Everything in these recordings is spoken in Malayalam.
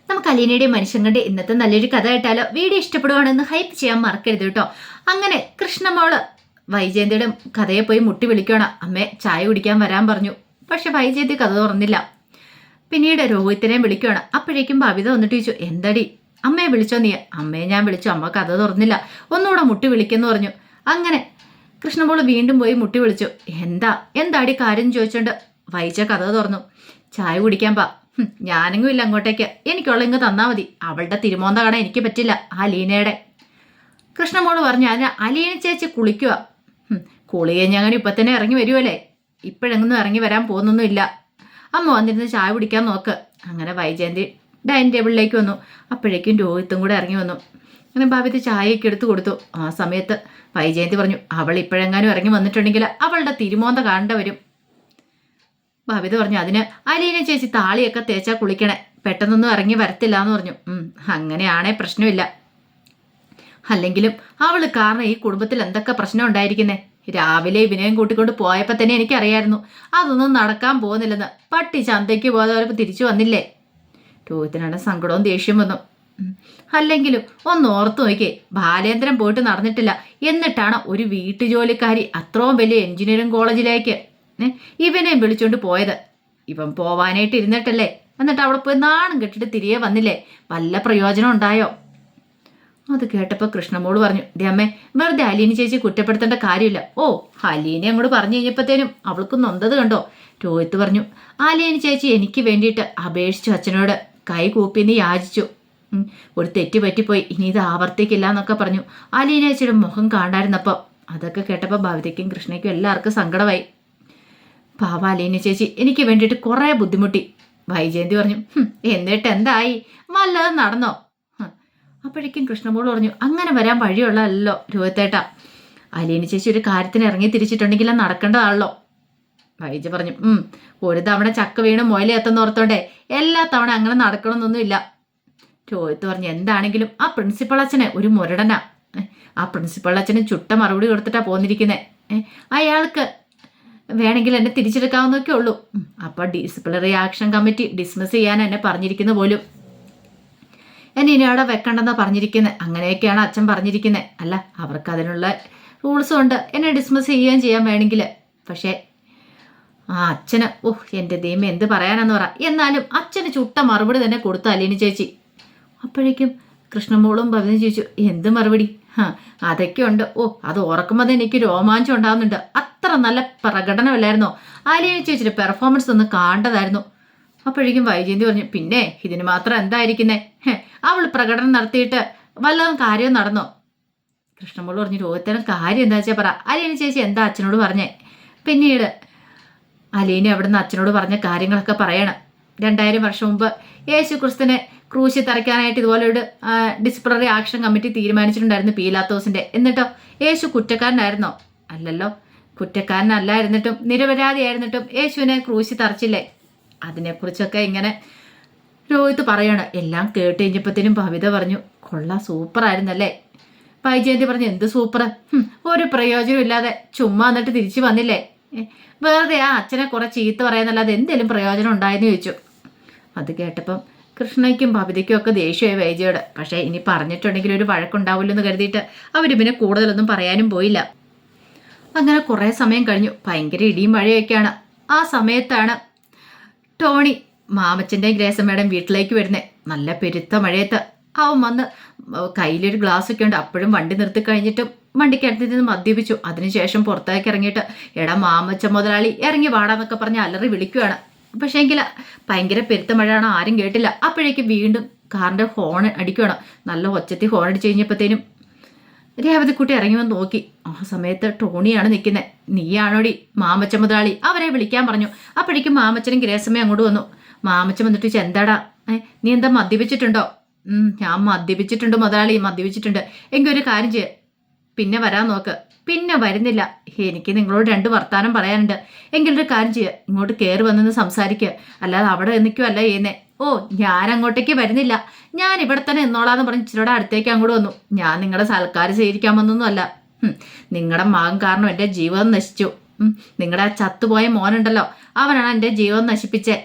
നമുക്ക് അലീനയുടെയും മനുഷ്യങ്ങളുടെ ഇന്നത്തെ നല്ലൊരു കഥ കേട്ടാലോ? വീഡിയോ ഇഷ്ടപ്പെടുവാണെന്ന് ഹൈപ്പ് ചെയ്യാൻ മറക്കരുത് കേട്ടോ. അങ്ങനെ കൃഷ്ണമോള് വൈജയന്തിയുടെ കഥയെ പോയി മുട്ടി വിളിക്കണം. അമ്മേ ചായ കുടിക്കാൻ വരാൻ പറഞ്ഞു. പക്ഷെ വൈജയന്തി കഥ തുറന്നില്ല. പിന്നീട് രോഹിത്തിനെയും വിളിക്കുകയാണ്. അപ്പോഴേക്കും ബബിത വന്നിട്ട് ചോദിച്ചു, എന്തടി അമ്മയെ വിളിച്ചോ നീ? അമ്മയെ ഞാൻ വിളിച്ചു, അമ്മ കഥ തുറന്നില്ല, ഒന്നുകൂടെ മുട്ടി വിളിക്കെന്ന് പറഞ്ഞു. അങ്ങനെ കൃഷ്ണമോള് വീണ്ടും പോയി മുട്ടി വിളിച്ചു. എന്താടി കാര്യം ചോദിച്ചോണ്ട് വൈജ കഥ തുറന്നു. ചായ കുടിക്കാൻ പാ. ഞാനെങ്കിലും ഇല്ല അങ്ങോട്ടേക്ക്, എനിക്കുള്ള ഇങ്ങ് തന്നാ മതി. അവളുടെ തിരുമോന്ത കാണാൻ എനിക്ക് പറ്റില്ല, ആ ലീനയുടെ. കൃഷ്ണമോള് പറഞ്ഞു, അതിന് അലീന ചേച്ചി കുളിക്കുക. കുളി കഴിഞ്ഞങ്ങനെ ഇപ്പം തന്നെ ഇറങ്ങി വരുമല്ലേ? ഇപ്പോഴെങ്ങൊന്നും ഇറങ്ങി വരാൻ പോകുന്നൊന്നുമില്ല. അമ്മ വന്നിരുന്ന് ചായ കുടിക്കാൻ നോക്ക്. അങ്ങനെ വൈജയന്തി ഡൈനിങ് ടേബിളിലേക്ക് വന്നു. അപ്പോഴേക്കും രോഹിത്തും കൂടെ ഇറങ്ങി വന്നു. അങ്ങനെ ഭാവിത്ത് ചായയൊക്കെ എടുത്തു കൊടുത്തു. ആ സമയത്ത് വൈജയന്തി പറഞ്ഞു, അവൾ ഇപ്പോഴെങ്ങാനും ഇറങ്ങി വന്നിട്ടുണ്ടെങ്കിൽ അവളുടെ തിരുമോന്ത കാണേണ്ട വരും. ബബിത പറഞ്ഞു, അതിന് അലീന ചേച്ചി താളിയൊക്കെ തേച്ചാൽ കുളിക്കണേ, പെട്ടെന്നൊന്നും ഇറങ്ങി വരത്തില്ല എന്ന് പറഞ്ഞു. അങ്ങനെയാണേ പ്രശ്നമില്ല. അല്ലെങ്കിലും അവള് കാരണം ഈ കുടുംബത്തിൽ എന്തൊക്കെ പ്രശ്നം ഉണ്ടായിരിക്കുന്നേ. രാവിലെ ഇവനെയും കൂട്ടിക്കൊണ്ട് പോയപ്പോൾ തന്നെ എനിക്കറിയായിരുന്നു അതൊന്നും നടക്കാൻ പോകുന്നില്ലെന്ന്. പട്ടി ചന്തയ്ക്ക് പോയവരപ്പോൾ തിരിച്ചു വന്നില്ലേ? രോഹിത്തിനാണ് സങ്കടവും ദേഷ്യം വന്നു. അല്ലെങ്കിലും ഒന്ന് ഓർത്തു നോക്കിയേ, ബാലേന്ദ്രൻ പോയിട്ട് നടന്നിട്ടില്ല, എന്നിട്ടാണ് ഒരു വീട്ടുജോലിക്കാരി അത്രയും വലിയ എഞ്ചിനീയറിംഗ് കോളേജിലേക്ക് ഇവനെ വിളിച്ചോണ്ട് പോയത്. ഇവൻ പോവാനായിട്ട് ഇരുന്നിട്ടല്ലേ, എന്നിട്ട് അവിടെ പോയി നാണം കെട്ടിട്ട് തിരികെ വന്നില്ലേ? വല്ല പ്രയോജനം ഉണ്ടായോ? അത് കേട്ടപ്പോൾ കൃഷ്ണമോള് പറഞ്ഞു, അമ്മേ വെറുതെ അലീന ചേച്ചി കുറ്റപ്പെടുത്തേണ്ട കാര്യമില്ല. ഓ, അലീനെ അങ്ങോട്ട് പറഞ്ഞു കഴിഞ്ഞപ്പോഴത്തേനും അവൾക്ക് നൊന്തത് കണ്ടോ? രോഹിത്ത് പറഞ്ഞു, അലീന ചേച്ചി എനിക്ക് വേണ്ടിയിട്ട് അപേക്ഷിച്ചു, അച്ഛനോട് കൈ കൂപ്പിന്ന് യാചിച്ചു. ഒരു തെറ്റ് പറ്റിപ്പോയി, ഇനി ഇത് ആവർത്തിക്കില്ല എന്നൊക്കെ പറഞ്ഞു. അലീന ചേച്ചിയുടെ മുഖം കാണായിരുന്നപ്പോൾ. അതൊക്കെ കേട്ടപ്പോൾ ഭവിതയ്ക്കും കൃഷ്ണയ്ക്കും എല്ലാവർക്കും സങ്കടമായി. പാവ അലീന ചേച്ചി എനിക്ക് വേണ്ടിയിട്ട് കുറേ ബുദ്ധിമുട്ടി. വൈജയന്തി പറഞ്ഞു, എന്നിട്ട് എന്തായി? വല്ലതും നടന്നോ? അപ്പോഴേക്കും കൃഷ്ണമോള് പറഞ്ഞു, അങ്ങനെ വരാൻ വഴിയുള്ളതല്ലോ രോഹിത്തേട്ടാ. അലീന ചേച്ചി ഒരു കാര്യത്തിന് ഇറങ്ങി തിരിച്ചിട്ടുണ്ടെങ്കിൽ അത് നടക്കേണ്ടതാണല്ലോ. വൈജ പറഞ്ഞു, ഒരു തവണ ചക്ക വീണ് മുയല എത്തുന്നോർത്തോണ്ടേ എല്ലാ തവണ അങ്ങനെ നടക്കണമെന്നൊന്നുമില്ല. രോഹിത്ത് പറഞ്ഞു, എന്താണെങ്കിലും ആ പ്രിൻസിപ്പൾ അച്ഛനെ ഒരു മുരടനാ. ആ പ്രിൻസിപ്പൾ അച്ഛന് ചുട്ട മറുപടി കൊടുത്തിട്ടാ പോന്നിരിക്കുന്നേ. അയാൾക്ക് വേണമെങ്കിൽ എന്നെ തിരിച്ചെടുക്കാവുന്നതൊക്കെ ഉള്ളൂ. അപ്പോൾ ഡിസിപ്ലിനറി ആക്ഷൻ കമ്മിറ്റി ഡിസ്മിസ് ചെയ്യാൻ എന്നെ പറഞ്ഞിരിക്കുന്ന പോലും. എന്നെ ഇനി അവിടെ വെക്കണ്ടെന്നാ പറഞ്ഞിരിക്കുന്നത്. അങ്ങനെയൊക്കെയാണ് അച്ഛൻ പറഞ്ഞിരിക്കുന്നത്. അല്ല, അവർക്ക് അതിനുള്ള റൂൾസും ഉണ്ട്, എന്നെ ഡിസ്മിസ് ചെയ്യുകയും ചെയ്യാൻ വേണമെങ്കിൽ. പക്ഷേ ആ അച്ഛന് എൻ്റെ ദൈവം എന്ത് പറയാനെന്ന് പറ. എന്നാലും അച്ഛന് ചുട്ട മറുപടി തന്നെ കൊടുത്തു അലീന ചേച്ചി. അപ്പോഴേക്കും കൃഷ്ണമോളും പറഞ്ഞു, ചോദിച്ചു, എന്ത് മറുപടി? അതൊക്കെ ഉണ്ട്. അത് ഓർക്കുമ്പോൾ തന്നെ എനിക്ക് രോമാഞ്ചം ഉണ്ടാകുന്നുണ്ട്. അത്ര നല്ല പ്രകടനമല്ലായിരുന്നോ? അലീന ചേച്ചിയുടെ പെർഫോമൻസ് ഒന്ന് കാണേണ്ടതായിരുന്നു. അപ്പോഴേക്കും വൈജയന്തി പറഞ്ഞു, പിന്നെ ഇതിന് മാത്രം എന്തായിരിക്കുന്നേ? അവൾ പ്രകടനം നടത്തിയിട്ട് വല്ലതും കാര്യം നടന്നോ? കൃഷ്ണമോള് പറഞ്ഞു, രോഹിത്തരം കാര്യം എന്താ വെച്ചാൽ പറ. അലീന ചേച്ചി എന്താ അച്ഛനോട് പറഞ്ഞേ? പിന്നീട് അലീന അവിടുന്ന് അച്ഛനോട് പറഞ്ഞ കാര്യങ്ങളൊക്കെ പറയണം. 2000 വർഷം മുമ്പ് യേശു ക്രിസ്തുവിനെ ക്രൂശി തറയ്ക്കാനായിട്ട് ഇതുപോലെ ഒരു ഡിസിപ്ലിനറി ആക്ഷൻ കമ്മിറ്റി തീരുമാനിച്ചിട്ടുണ്ടായിരുന്നു പീലാത്തോസിന്റെ. എന്നിട്ടോ യേശു കുറ്റക്കാരനായിരുന്നോ? അല്ലല്ലോ, കുറ്റക്കാരനല്ലായിരുന്നിട്ടും നിരപരാധിയായിരുന്നിട്ടും യേശുവിനെ ക്രൂശി തറച്ചില്ലേ? അതിനെക്കുറിച്ചൊക്കെ ഇങ്ങനെ രോഹിത്ത് പറയാണ്. എല്ലാം കേട്ട് കഴിഞ്ഞപ്പോഴത്തേനും ഭവിത പറഞ്ഞു, കൊള്ളാം, സൂപ്പറായിരുന്നല്ലേ? വൈജയന്തി പറഞ്ഞു, എന്ത് സൂപ്പർ? ഒരു പ്രയോജനം ഇല്ലാതെ ചുമ്മാ എന്നിട്ട് തിരിച്ചു വന്നില്ലേ? വെറുതെ ആ അച്ഛനെ കുറെ ചീത്ത പറയാന്നല്ലാതെ എന്തെങ്കിലും പ്രയോജനം ഉണ്ടായെന്ന് ചോദിച്ചു. അത് കേട്ടപ്പം കൃഷ്ണയ്ക്കും ഭവിതയ്ക്കും ഒക്കെ ദേഷ്യമായി വൈജയോട്. പക്ഷേ ഇനി പറഞ്ഞിട്ടുണ്ടെങ്കിൽ ഒരു വഴക്കുണ്ടാവില്ലോ എന്ന് കരുതിയിട്ട് അവരിവനെ കൂടുതലൊന്നും പറയാനും പോയില്ല. അങ്ങനെ കുറേ സമയം കഴിഞ്ഞു. ഭയങ്കര ഇടിയും മഴയൊക്കെയാണ്. ആ സമയത്താണ് ടോണി മാമച്ചൻ്റെയും ഗ്രേസമ്മയുടെയും വീട്ടിലേക്ക് വരുന്നത്. നല്ല പെരുത്ത മഴയത്ത് അവൻ വന്ന് കയ്യിലൊരു ഗ്ലാസ്സൊക്കെ ഉണ്ട്. അപ്പോഴും വണ്ടി നിർത്തി കഴിഞ്ഞിട്ടും വണ്ടിക്കടുത്ത് നിന്ന് മദ്യപിച്ചു. അതിനുശേഷം പുറത്തേക്ക് ഇറങ്ങിയിട്ട്, എടാ മാമച്ച മുതലാളി ഇറങ്ങി വാടാന്നൊക്കെ പറഞ്ഞ് അലറി വിളിക്കുകയാണ്. പക്ഷേ എങ്കിൽ ഭയങ്കര പെരുത്ത മഴയാണ്, ആരും കേട്ടില്ല. അപ്പോഴേക്കും വീണ്ടും കാറിൻ്റെ ഹോൺ അടിക്കുകയാണ്. നല്ല ഒച്ചത്തിൽ ഹോൺ അടിച്ച് കഴിഞ്ഞപ്പോഴത്തേനും രേവതിക്കുട്ടി ഇറങ്ങി വന്ന് നോക്കി. ആ സമയത്ത് ടോണിയാണ് നിൽക്കുന്നത്. നീയാണോടി മാമച്ച മുതലാളി? അവരെ വിളിക്കാൻ പറഞ്ഞു. അപ്പോഴേക്കും മാമച്ചനും ഗ്രേസമ്മയും അങ്ങോട്ട് വന്നു. മാമച്ച വന്നിട്ട് ചെന്താടാ, നീ എന്താ മദ്യപിച്ചിട്ടുണ്ടോ? ഞാൻ മദ്യപിച്ചിട്ടുണ്ട് മുതലാളി, മദ്യപിച്ചിട്ടുണ്ട്. എങ്കിൽ ഒരു കാര്യം ചെയ്യ, പിന്നെ വരാൻ നോക്ക്. പിന്നെ വരുന്നില്ല, എനിക്ക് നിങ്ങളോട് 2 വർത്താനം പറയാനുണ്ട്. എങ്കിലൊരു കാര്യം ചെയ്യുക, ഇങ്ങോട്ട് കയറി വന്നെന്ന് സംസാരിക്കുക, അല്ലാതെ അവിടെ നിൽക്കുവല്ല ചെയ്യുന്നേ. ഞാൻ അങ്ങോട്ടേക്ക് വരുന്നില്ല, ഞാൻ ഇവിടെ തന്നെ നിന്നോളാന്ന് പറഞ്ഞ് ഇച്ചിരിയുടെ അടുത്തേക്ക് അങ്ങോട്ട് വന്നു. ഞാൻ നിങ്ങളുടെ സൽക്കാരം സ്വീകരിക്കാൻ വന്നൊന്നും അല്ല. നിങ്ങളുടെ മകൻ കാരണം എൻ്റെ ജീവിതം നശിച്ചു. നിങ്ങളുടെ ആ ചത്തുപോയ മോനുണ്ടല്ലോ, അവനാണ് എൻ്റെ ജീവിതം നശിപ്പിച്ചേ.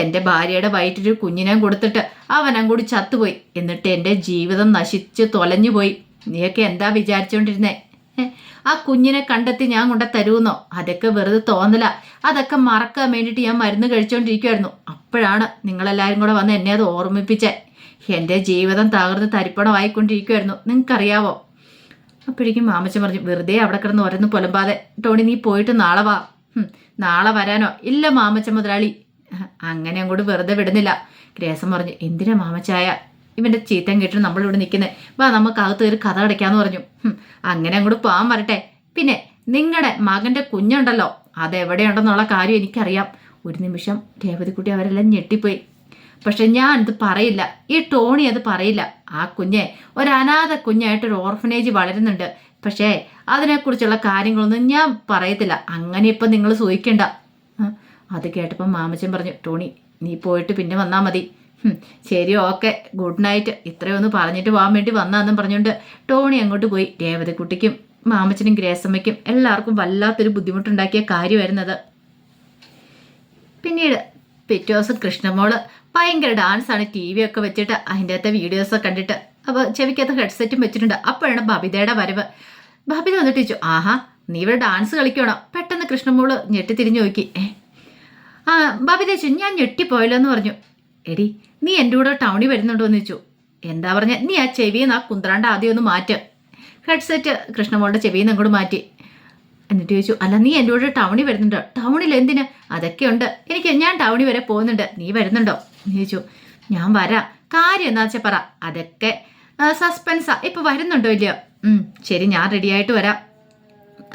എൻ്റെ ഭാര്യയുടെ വയറ്റിൽ കുഞ്ഞിനെ കൊടുത്തിട്ട് അവനും കൂടി ചത്തുപോയി. എന്നിട്ട് എൻ്റെ ജീവിതം നശിച്ച് തൊലഞ്ഞു പോയി. നീയൊക്കെ എന്താ വിചാരിച്ചോണ്ടിരുന്നേ? ആ കുഞ്ഞിനെ കണ്ടെത്തി ഞാൻ കൊണ്ട തരുമെന്നോ? അതൊക്കെ വെറുതെ തോന്നല. അതൊക്കെ മറക്കാൻ വേണ്ടിയിട്ട് ഞാൻ മരുന്ന് കഴിച്ചുകൊണ്ടിരിക്കുമായിരുന്നു. അപ്പോഴാണ് നിങ്ങളെല്ലാവരും കൂടെ വന്ന് എന്നെ അത് ഓർമ്മിപ്പിച്ചേ. എൻ്റെ ജീവിതം തകർന്ന് തരിപ്പണമായിക്കൊണ്ടിരിക്കുമായിരുന്നു, നിങ്ങൾക്കറിയാവോ? അപ്പോഴേക്കും മാമച്ചൻ പറഞ്ഞു, വെറുതെ അവിടെ കിടന്ന് ഓരോന്ന് പുലമ്പാതെ. ടോണി, നീ പോയിട്ട് നാളെ വാ. നാളെ വരാനോ? ഇല്ല മാമച്ചൻ മുതലാളി. അങ്ങനെ അങ്ങോട്ട് വെറുതെ വിടുന്നില്ല. ഗ്രേസം പറഞ്ഞു, എന്തിനാ മാമച്ചായ ഇവൻ്റെ ചീത്തം കേട്ടിട്ട് നമ്മളിവിടെ നിൽക്കുന്നത്? വാ, നമുക്ക് അകത്ത് കയറി കഥ അടയ്ക്കാന്ന് പറഞ്ഞു. അങ്ങനെ അങ്ങോട്ട് പോകാൻ വരട്ടെ. പിന്നെ നിങ്ങളുടെ മകൻ്റെ കുഞ്ഞുണ്ടല്ലോ, അതെവിടെയുണ്ടെന്നുള്ള കാര്യം എനിക്കറിയാം. ഒരു നിമിഷം രേവതിക്കുട്ടി അവരെല്ലാം ഞെട്ടിപ്പോയി. പക്ഷെ ഞാൻ ഇത് പറയില്ല, ഈ ടോണി അത് പറയില്ല. ആ കുഞ്ഞെ ഒരു അനാഥ കുഞ്ഞായിട്ടൊരു ഓർഫനേജ് വളരുന്നുണ്ട്. പക്ഷേ അതിനെക്കുറിച്ചുള്ള കാര്യങ്ങളൊന്നും ഞാൻ പറയത്തില്ല. അങ്ങനെ ഇപ്പം നിങ്ങൾ സൂഹിക്കണ്ട. അത് കേട്ടപ്പം മാമച്ചൻ പറഞ്ഞു, ടോണി നീ പോയിട്ട് പിന്നെ വന്നാൽ മതി. ശരി, ഓക്കെ, ഗുഡ് നൈറ്റ്. ഇത്രയൊന്ന് പറഞ്ഞിട്ട് പോകാൻ വേണ്ടി വന്നാന്നും പറഞ്ഞുകൊണ്ട് ടോണി അങ്ങോട്ട് പോയി. രേവതിക്കുട്ടിക്കും മാമച്ചനും ഗ്രേസമ്മയ്ക്കും എല്ലാവർക്കും വല്ലാത്തൊരു ബുദ്ധിമുട്ടുണ്ടാക്കിയ കാര്യമായിരുന്നത്. പിന്നീട് പിറ്റേ ദിവസം കൃഷ്ണമോള് ഭയങ്കര ഡാൻസാണ്, ടി വി ഒക്കെ വെച്ചിട്ട് അതിൻ്റെ അകത്തെ വീഡിയോസൊക്കെ കണ്ടിട്ട്. അപ്പോൾ ചെവിക്കകത്ത് ഹെഡ്സെറ്റും വെച്ചിട്ടുണ്ട്. അപ്പോഴാണ് ബബിതയുടെ വരവ്. ബബിത വന്നിട്ട് ചോദിച്ചു, ആഹാ നീ ഇവിടെ ഡാൻസ് കളിക്കണോ? പെട്ടെന്ന് കൃഷ്ണമോള് ഞെട്ടിത്തിരിഞ്ഞു നോക്കി. ബബിത ചോദിച്ചു, ഞാൻ ഞെട്ടിപ്പോയല്ലോ എന്ന് പറഞ്ഞു. എടി നീ എൻ്റെ കൂടെ ടൗണിൽ വരുന്നുണ്ടോ എന്ന് ചോദിച്ചു. എന്താ പറഞ്ഞ? നീ ആ ചെവിയിൽ ആ കുന്ത്രാണ്ട് ആദ്യം ഒന്ന് മാറ്റ്. ഹെഡ്സെറ്റ് കൃഷ്ണമോളുടെ ചെവിയിൽ നിന്ന് അങ്ങോട്ട് മാറ്റി. എന്നിട്ട് ചോദിച്ചു, അല്ല നീ എൻ്റെ കൂടെ ടൗണിൽ വരുന്നുണ്ടോ? ടൗണിൽ എന്തിന്? അതൊക്കെ ഉണ്ട് എനിക്ക്, ഞാൻ ടൗണിൽ വരെ പോകുന്നുണ്ട്. നീ വരുന്നുണ്ടോ എന്ന് ചോദിച്ചു. ഞാൻ വരാം. കാര്യം എന്താ വെച്ചാൽ പറ. അതൊക്കെ സസ്പെൻസാ. ഇപ്പം വരുന്നുണ്ടോ ഇല്ലയോ? ശരി, ഞാൻ റെഡിയായിട്ട് വരാം.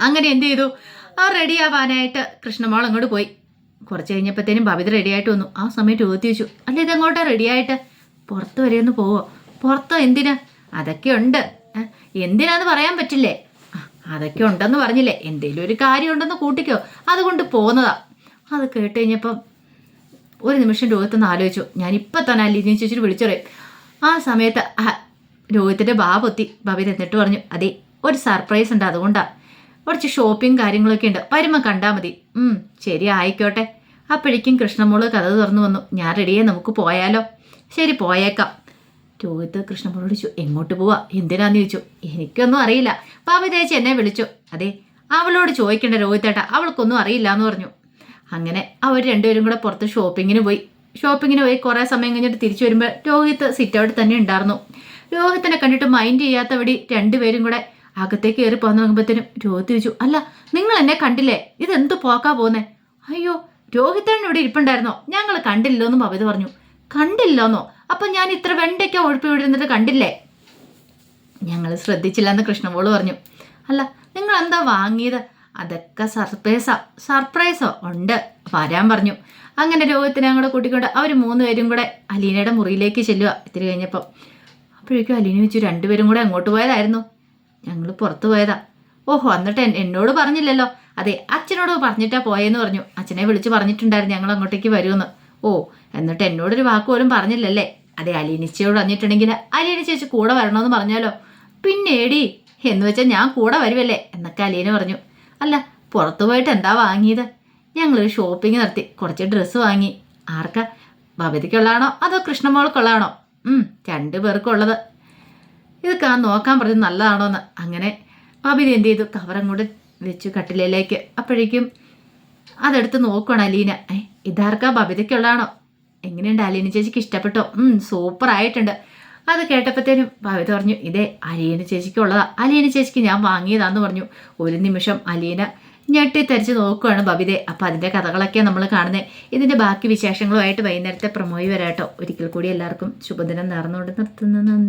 അങ്ങനെ എന്ത് ചെയ്തു? റെഡി ആവാനായിട്ട് കൃഷ്ണമോൾ അങ്ങോട്ട് പോയി. കുറച്ച് കഴിഞ്ഞപ്പോഴത്തേനും ബബിത റെഡിയായിട്ട് വന്നു. ആ സമയത്ത് ചോദിച്ചു ചോദിച്ചു, അല്ല ഇതെങ്ങോട്ടാ റെഡിയായിട്ട്? പുറത്ത് വരെ ഒന്ന് പോവോ? പുറത്തോ? എന്തിനാ? അതൊക്കെ ഉണ്ട്. എന്തിനാന്ന് പറയാൻ പറ്റില്ലേ? അതൊക്കെ ഉണ്ടെന്ന് പറഞ്ഞില്ലേ, എന്തെങ്കിലും ഒരു കാര്യം ഉണ്ടെന്ന് കൂട്ടിക്കോ, അതുകൊണ്ട് പോകുന്നതാ. അത് കേട്ട് കഴിഞ്ഞപ്പം ഒരു നിമിഷം രോഹിത്തൊന്ന് ആലോചിച്ചു. ഞാനിപ്പം തന്നെ അല്ലീനി ചേച്ചിട്ട് വിളിച്ചറിയും. ആ സമയത്ത് രോഹിത്തിൻ്റെ ബാബൊത്തി. ബബിത എന്നിട്ട് പറഞ്ഞു, അതെ ഒരു സർപ്രൈസ് ഉണ്ട്, അതുകൊണ്ടാണ്. കുറച്ച് ഷോപ്പിംഗ് കാര്യങ്ങളൊക്കെ ഉണ്ട്, വരുമ്പോൾ കണ്ടാൽ മതി. ശരി ആയിക്കോട്ടെ. അപ്പോഴേക്കും കൃഷ്ണമോള് കഥ തുറന്നു വന്നു. ഞാൻ റെഡിയായി, നമുക്ക് പോയാലോ? ശരി പോയേക്കാം. രോഹിത്ത് കൃഷ്ണമോളോട് ചോദിച്ചു, എങ്ങോട്ട് പോവാ? എന്തിനാന്ന് ചോദിച്ചു. എനിക്കൊന്നും അറിയില്ല. ബബിത ചേച്ചി എന്നെ വിളിച്ചു. അതെ അവളോട് ചോദിക്കണ്ട രോഹിത്തേട്ടാ, അവൾക്കൊന്നും അറിയില്ല എന്ന് പറഞ്ഞു. അങ്ങനെ അവർ രണ്ടുപേരും കൂടെ പുറത്ത് ഷോപ്പിങ്ങിന് പോയി കുറേ സമയം കഴിഞ്ഞിട്ട് തിരിച്ചു വരുമ്പോൾ രോഹിത്ത് സിറ്റ് ഔട്ട് തന്നെ ഉണ്ടായിരുന്നു. രോഹിത്തിനെ കണ്ടിട്ട് മൈൻഡ് ചെയ്യാത്തവടി രണ്ടുപേരും കൂടെ അകത്തേക്ക് കയറി പോകാൻ തുടങ്ങുമ്പോഴത്തേനും രോഹിത്ത് ചോദിച്ചു, അല്ല നിങ്ങൾ എന്നെ കണ്ടില്ലേ? ഇതെന്ത് പോക്കാ പോകുന്നേ? അയ്യോ രോഹിത്തേട്ടൻ ഇവിടെ ഇരിപ്പുണ്ടായിരുന്നോ? ഞങ്ങൾ കണ്ടില്ലോന്നും ബബിത പറഞ്ഞു. കണ്ടില്ലോന്നോ? അപ്പം ഞാൻ ഇത്ര വെണ്ടയ്ക്ക ഒഴിപ്പി വിടുന്നിട്ട് കണ്ടില്ലേ? ഞങ്ങൾ ശ്രദ്ധിച്ചില്ലെന്ന് കൃഷ്ണമോള് പറഞ്ഞു. അല്ല നിങ്ങൾ എന്താ വാങ്ങിയത്? അതൊക്കെ സർപ്രൈസോ ഉണ്ട്, വരാൻ പറഞ്ഞു. അങ്ങനെ രോഹിത്തിനെ അങ്ങോട്ട് കൂട്ടിക്കൊണ്ട് അവർ 3 പേരും കൂടെ അലീനയുടെ മുറിയിലേക്ക് ചെല്ലുക. ഇത്തിരി കഴിഞ്ഞപ്പം അപ്പോഴേക്കും അലീന വെച്ചു, രണ്ടുപേരും കൂടെ അങ്ങോട്ട് പോയതായിരുന്നു. ഞങ്ങൾ പുറത്തു പോയതാ. ഓഹോ, എന്നിട്ട് എന്നോട് പറഞ്ഞില്ലല്ലോ? അതെ അച്ഛനോട് പറഞ്ഞിട്ടാ പോയെന്ന് പറഞ്ഞു. അച്ഛനെ വിളിച്ച് പറഞ്ഞിട്ടുണ്ടായിരുന്നു ഞങ്ങൾ അങ്ങോട്ടേക്ക് വരുമെന്ന്. ഓ, എന്നിട്ട് എന്നോടൊരു വാക്ക് പോലും പറഞ്ഞില്ലല്ലേ? അതെ അലീനിച്ചയോട് പറഞ്ഞിട്ടുണ്ടെങ്കിൽ അലീന ചേച്ചി കൂടെ വരണമെന്ന് പറഞ്ഞാലോ? പിന്നെ എടി എന്ന് വെച്ചാൽ ഞാൻ കൂടെ വരുമല്ലേ എന്നൊക്കെ അലീന പറഞ്ഞു. അല്ല പുറത്തു പോയിട്ട് എന്താ വാങ്ങിയത്? ഞങ്ങളൊരു ഷോപ്പിംഗ് നടത്തി, കുറച്ച് ഡ്രസ്സ് വാങ്ങി. ആർക്കാ? ബബിതയ്ക്കുള്ളതാണോ അതോ കൃഷ്ണമോൾക്കുള്ളതാണോ? 2 പേർക്കുള്ളത്. ഇതൊക്കെ നോക്കാൻ പറഞ്ഞത് നല്ലതാണോന്ന്. അങ്ങനെ ബബിത എന്ത് ചെയ്തു? കവറങ്ങോട്ട് വെച്ചു കട്ടിലേക്ക്. അപ്പോഴേക്കും അതെടുത്ത് നോക്കണം അലീന. ഇതാർക്കാ? ബബിതയ്ക്കുള്ളതാണോ? എങ്ങനെയുണ്ട്? അലീന ചേച്ചിക്ക് ഇഷ്ടപ്പെട്ടോ? സൂപ്പർ ആയിട്ടുണ്ട്. അത് കേട്ടപ്പോഴത്തേനും ബബിത പറഞ്ഞു, ഇതേ അലീന ചേച്ചിക്കുള്ളതാ, അലീന ചേച്ചിക്ക് ഞാൻ വാങ്ങിയതാന്ന് പറഞ്ഞു. ഒരു നിമിഷം അലീന ഞെട്ടിത്തരിച്ച് നോക്കുകയാണ് ബബിതയെ. അപ്പം അതിൻ്റെ കഥകളൊക്കെയാണ് നമ്മൾ കാണുന്നത്. ഇതിൻ്റെ ബാക്കി വിശേഷങ്ങളുമായിട്ട് വൈകുന്നേരത്തെ പ്രൊമോയി വരാട്ടോ. ഒരിക്കൽ കൂടി എല്ലാവർക്കും ശുഭദിനം നേർന്നുകൊണ്ട് നിർത്തുന്നു.